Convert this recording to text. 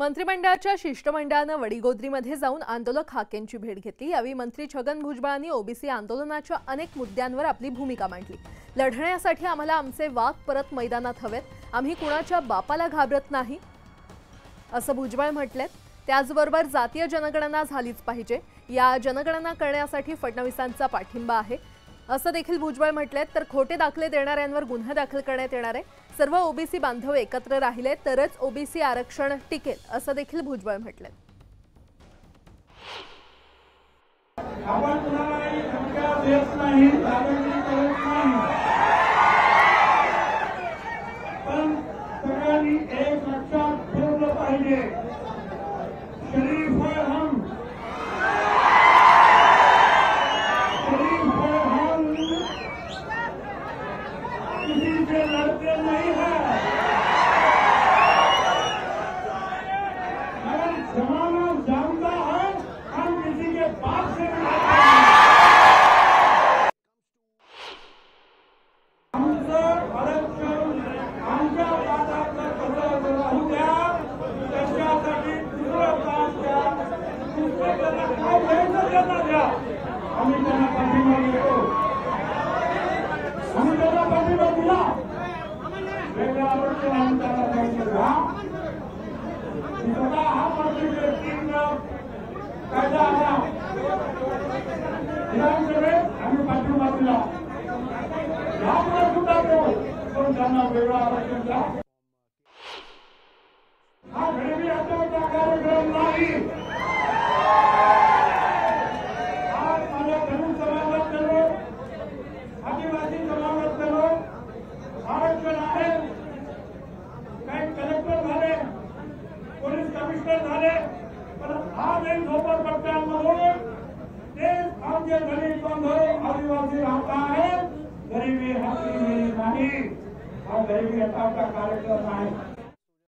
मंत्रिमंडळाच्या शिष्टमंडळानं वडीगोद्रीमध्ये जाऊन आंदोलक हाकेंची भेट घेतली। यावेळी मंत्री छगन भुजबळांनी ओबीसी आंदोलनाच्या अनेक मुद्द्यांवर आपली भूमिका मांडली। लढण्यासाठी आम्हाला आमचे वाघ परत मैदानात हवेत, आम्ही कुणाच्या बापाला घाबरत नाही असं भुजबळ म्हटलेत। त्याचबरोबर जातीय जनगणना झालीच पाहिजे, या जनगणना करण्यासाठी फडणवीसांचा पाठिंबा आहे असं देखील भुजबळ म्हटलेत। तर खोटे दाखले देणाऱ्यांवर गुन्हा दाखल करण्यात येणार आहे। सर्व ओबीसी बांधव एकत्र राहिले तरच ओबीसी आरक्षण टिकेल असं देखील भुजबळ म्हटलेत। आपण कुणालाही धमक्या देत नाही, दादागिरी करत नाही, पण सगळ्यांनी एक लक्षात ठेवलं पाहिजे, शरीफ है हम, शरीफ है हम, किसी से लड़ते नहीं है। मगर जमाना जानता है हम किसी के बाप से भी लड़ते हैं। आमचं आरक्षण आमच्या वादाचं कसं राहू द्या, त्याच्यासाठी दुसरं काम द्या, दुसऱ्याला काय घ्यायचं त्यांना द्या, आम्ही त्यांना पाठिंबा देतो। आम्ही त्यांना पाठिंबा दिला, वेगळं आरक्षण आम्ही त्यांना द्यायचं का? स्वतः हा मंत्रिमंडळ कायदा आला, विधानसभेत आम्ही पाठिंबा दिला, यापुढे सुद्धा देऊ, पण त्यांना वेगळं आरक्षण द्या। हा गरिबी हटवण्याचा कार्यक्रम नाही। आज माझ्या दलित समाजातले लोक, आदिवासी समाजातले लोक आरक्षण आहे, काही कलेक्टर झाले, पोलीस कमिशनर झाले, पण आजही झोपडपट्ट्यांमधून ते आमचे दलित बांधव आदिवासी राहत आहेत। गरिबी हटली नाही, हा गरिबी हटवण्याचा कार्यक्रम आहे।